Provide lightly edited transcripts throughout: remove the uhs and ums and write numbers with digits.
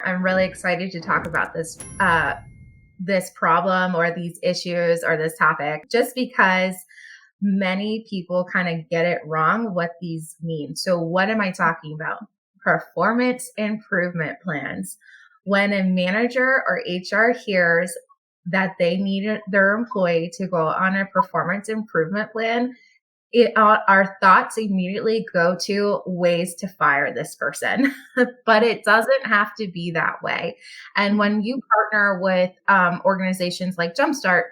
I'm really excited to talk about this problem or these issues or this topic, just because many people kind of get it wrong what these mean. So what am I talking about? Performance improvement plans. When a manager or HR hears that they need their employee to go on a performance improvement plan, our thoughts immediately go to ways to fire this person, but it doesn't have to be that way. And when you partner with organizations like Jumpstart,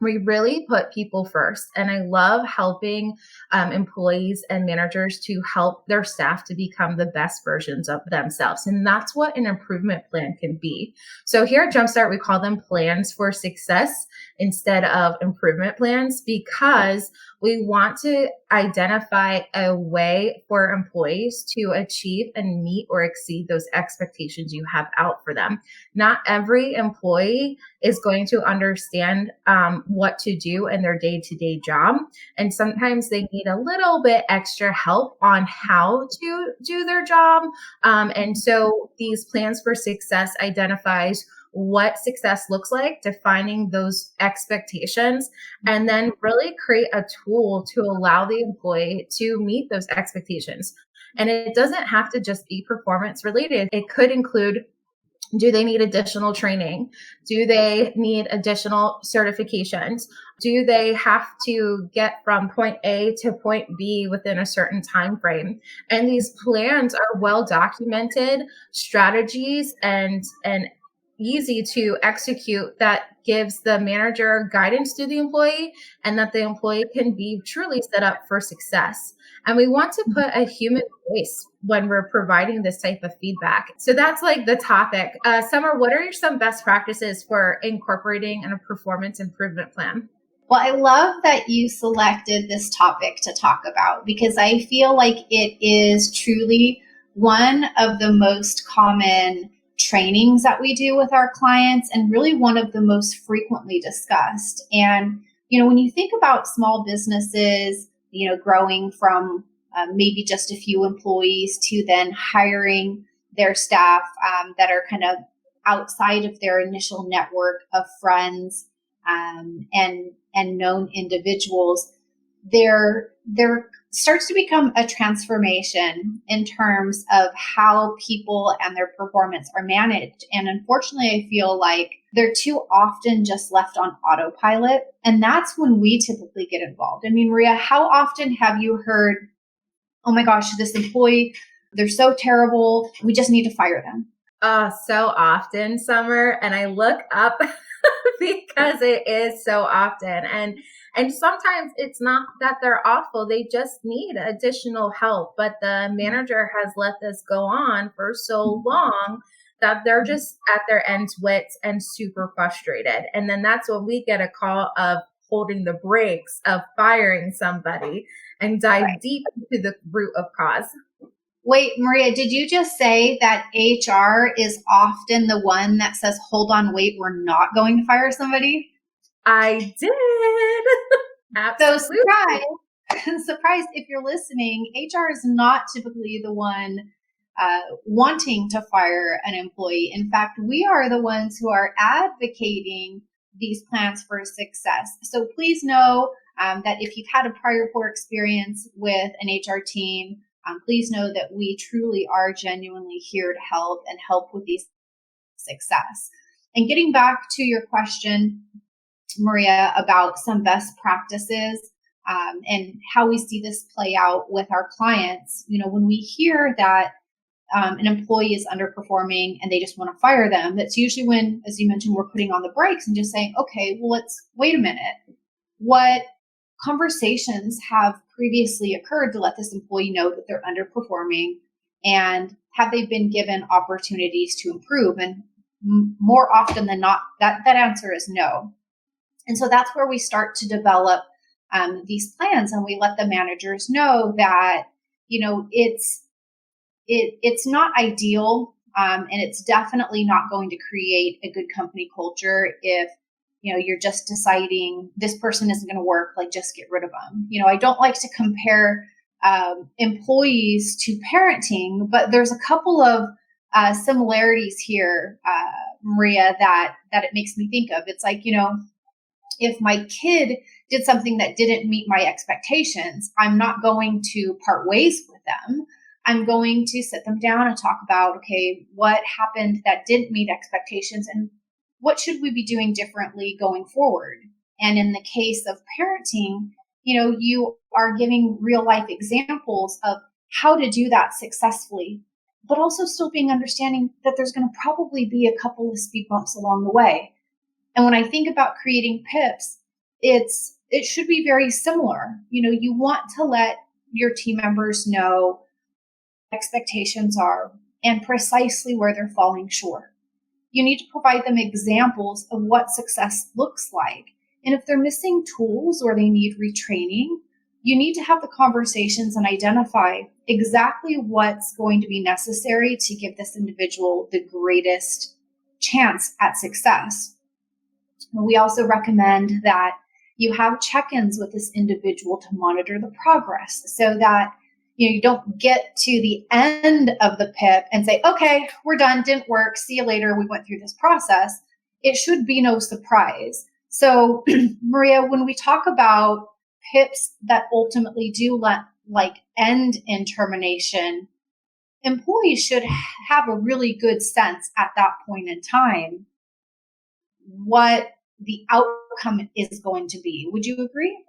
we really put people first. And I love helping employees and managers to help their staff to become the best versions of themselves. And that's what an improvement plan can be. So here at Jumpstart, we call them plans for success instead of improvement plans, because we want to identify a way for employees to achieve and meet or exceed those expectations you have out for them. Not every employee is going to understand what to do in their day-to-day job. And sometimes they need a little bit extra help on how to do their job. And so these plans for success identifies what success looks like, defining those expectations, and then really create a tool to allow the employee to meet those expectations. And it doesn't have to just be performance related. It could include, do they need additional training? Do they need additional certifications? Do they have to get from point A to point B within a certain time frame? And these plans are well documented strategies and easy to execute that gives the manager guidance to the employee, and that the employee can be truly set up for success. And we want to put a human voice when we're providing this type of feedback. So that's like the topic. Sommer, what are some best practices for incorporating in a performance improvement plan? Well, I love that you selected this topic to talk about, because I feel like it is truly one of the most common trainings that we do with our clients, and really one of the most frequently discussed. And, when you think about small businesses, growing from maybe just a few employees to then hiring their staff that are kind of outside of their initial network of friends and known individuals, there starts to become a transformation in terms of how people and their performance are managed. And unfortunately, I feel like they're too often just left on autopilot. And that's when we typically get involved. I mean, Maria, how often have you heard, oh my gosh, this employee, they're so terrible, we just need to fire them? So often, Sommer. And I look up because it is so often. And sometimes it's not that they're awful. They just need additional help. But the manager has let this go on for so long that they're just at their end's wits and super frustrated. And then that's when we get a call of holding the brakes, of firing somebody, and dive deep into the root of cause. Wait, Maria, did you just say that HR is often the one that says, hold on, wait, we're not going to fire somebody? I did. Absolutely. So surprise if you're listening, HR is not typically the one wanting to fire an employee. In fact, we are the ones who are advocating these plans for success. So please know that if you've had a prior poor experience with an HR team, please know that we truly are genuinely here to help and help with these success. And getting back to your question, Maria, about some best practices and how we see this play out with our clients, when we hear that an employee is underperforming and they just want to fire them, that's usually when, as you mentioned, we're putting on the brakes and just saying, okay, well, let's wait a minute. What conversations have previously occurred to let this employee know that they're underperforming, and have they been given opportunities to improve? And more often than not, that answer is no. And so that's where we start to develop these plans, and we let the managers know that, it's not ideal, and it's definitely not going to create a good company culture if you're just deciding this person isn't going to work, like just get rid of them. I don't like to compare employees to parenting, but there's a couple of similarities here, Maria, that it makes me think of. It's like, if my kid did something that didn't meet my expectations, I'm not going to part ways with them. I'm going to sit them down and talk about, okay, what happened that didn't meet expectations and what should we be doing differently going forward? And in the case of parenting, you are giving real life examples of how to do that successfully, but also still being understanding that there's going to probably be a couple of speed bumps along the way. And when I think about creating PIPs, it should be very similar. You want to let your team members know expectations are and precisely where they're falling short. You need to provide them examples of what success looks like. And if they're missing tools or they need retraining, you need to have the conversations and identify exactly what's going to be necessary to give this individual the greatest chance at success. We also recommend that you have check-ins with this individual to monitor the progress so that you don't get to the end of the PIP and say, okay, we're done, didn't work, see you later, we went through this process. It should be no surprise. So, Maria, when we talk about PIPs that ultimately do end in termination, employees should have a really good sense at that point in time what the outcome is going to be. Would you agree?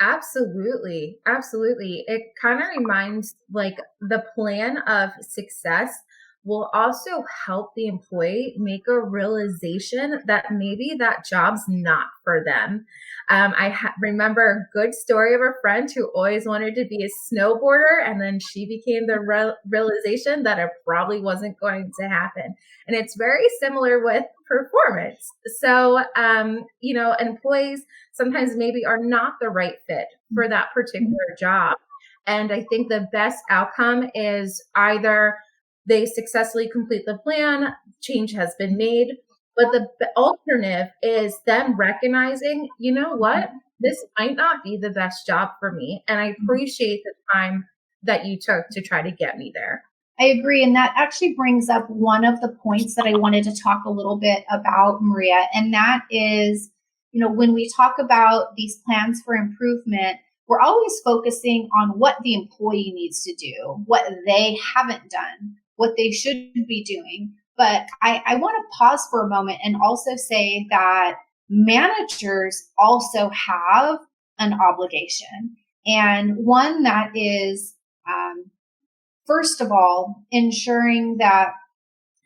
Absolutely. Absolutely. It kind of reminds like the plan of success will also help the employee make a realization that maybe that job's not for them. Remember a good story of a friend who always wanted to be a snowboarder, and then she became the realization that it probably wasn't going to happen. And it's very similar with performance. So, employees sometimes maybe are not the right fit for that particular job. And I think the best outcome is either they successfully complete the plan, change has been made, but the alternative is them recognizing, you know what, this might not be the best job for me. And I appreciate the time that you took to try to get me there. I agree. And that actually brings up one of the points that I wanted to talk a little bit about, Maria. And that is, when we talk about these plans for improvement, we're always focusing on what the employee needs to do, what they haven't done, what they should be doing. But I want to pause for a moment and also say that managers also have an obligation, and one that is, first of all, ensuring that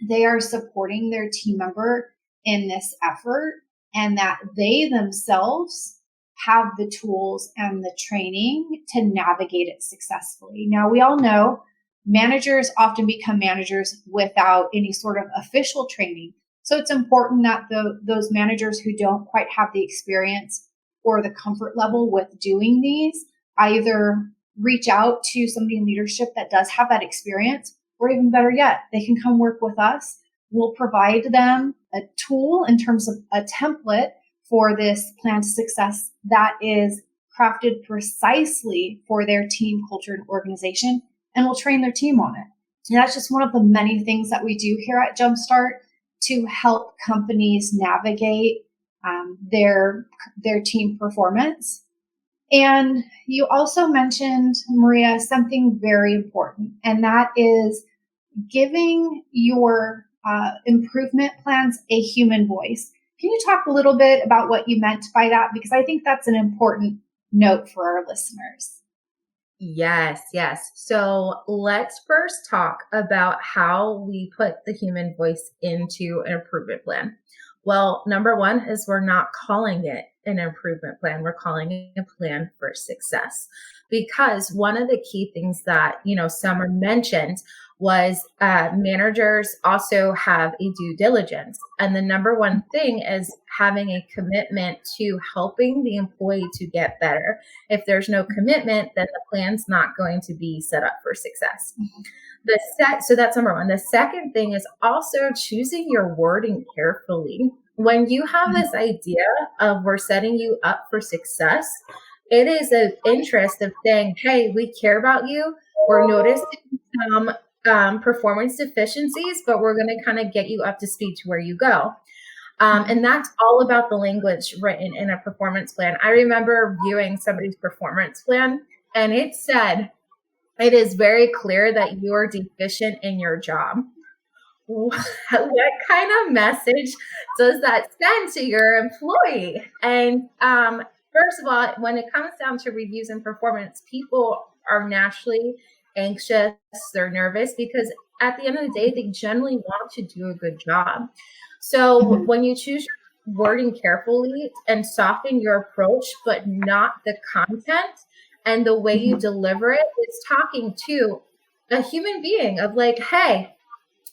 they are supporting their team member in this effort and that they themselves have the tools and the training to navigate it successfully. Now, we all know managers often become managers without any sort of official training. So it's important that those managers who don't quite have the experience or the comfort level with doing these either reach out to somebody in leadership that does have that experience, or even better yet, they can come work with us. We'll provide them a tool in terms of a template for this plan to success that is crafted precisely for their team culture and organization, and we'll train their team on it. And that's just one of the many things that we do here at Jumpstart to help companies navigate their team performance. And you also mentioned, Maria, something very important, and that is giving your improvement plans a human voice. Can you talk a little bit about what you meant by that? Because I think that's an important note for our listeners. Yes. So let's first talk about how we put the human voice into an improvement plan. Well, number one is we're not calling it an improvement plan. We're calling it a plan for success, because one of the key things that, Sommer mentioned was managers also have a due diligence. And the number one thing is having a commitment to helping the employee to get better. If there's no commitment, then the plan's not going to be set up for success. So that's number one. The second thing is also choosing your wording carefully. When you have this idea of we're setting you up for success, it is an interest of saying, hey, we care about you. We're noticing some performance deficiencies, but we're going to kind of get you up to speed to where you go. And that's all about the language written in a performance plan. I remember viewing somebody's performance plan, and it said, it is very clear that you are deficient in your job. What kind of message does that send to your employee? And first of all, when it comes down to reviews and performance, people are naturally anxious, they're nervous, because at the end of the day, they generally want to do a good job. So when you choose your wording carefully and soften your approach, but not the content and the way you deliver it, it's talking to a human being of like, hey,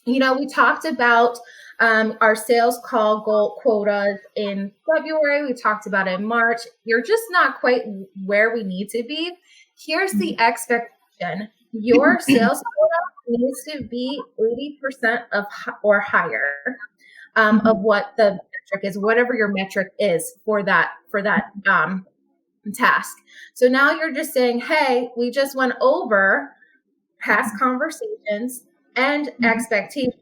you know, we talked about our sales call goal quotas in February. We talked about it in March. You're just not quite where we need to be. Here's the expectation. Your sales quota needs to be 80% of or higher of what the metric is, whatever your metric is for that task. So now you're just saying, hey, we just went over past conversations and expectations.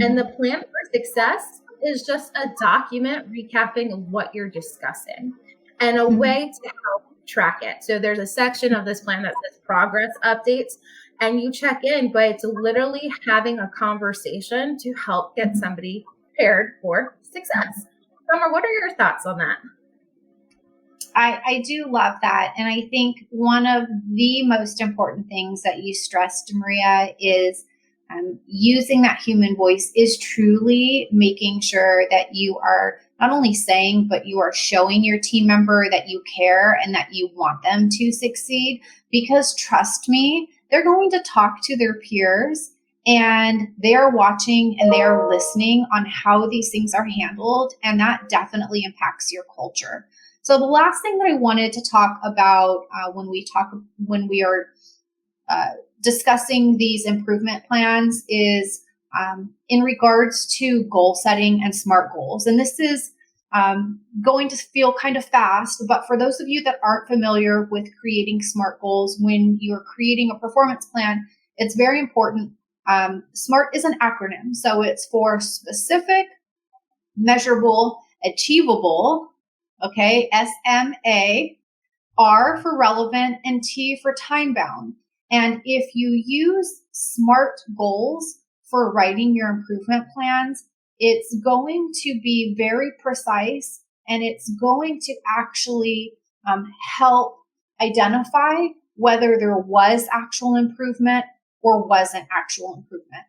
And the plan for success is just a document recapping what you're discussing and a way to help track it. So there's a section of this plan that says progress updates, and you check in, but it's literally having a conversation to help get somebody prepared for success. Sommer, what are your thoughts on that? I do love that. And I think one of the most important things that you stressed, Maria, is using that human voice is truly making sure that you are not only saying, but you are showing your team member that you care and that you want them to succeed. Because trust me, they're going to talk to their peers and they are watching and they are listening on how these things are handled. And that definitely impacts your culture. So the last thing that I wanted to talk about when we are discussing these improvement plans is in regards to goal setting and SMART goals. And this is going to feel kind of fast, but for those of you that aren't familiar with creating SMART goals, when you're creating a performance plan, it's very important. SMART is an acronym, so it's for specific, measurable, achievable. Okay, SMA, R for relevant, and T for time bound. And if you use SMART goals for writing your improvement plans, it's going to be very precise and it's going to actually help identify whether there was actual improvement or wasn't actual improvement.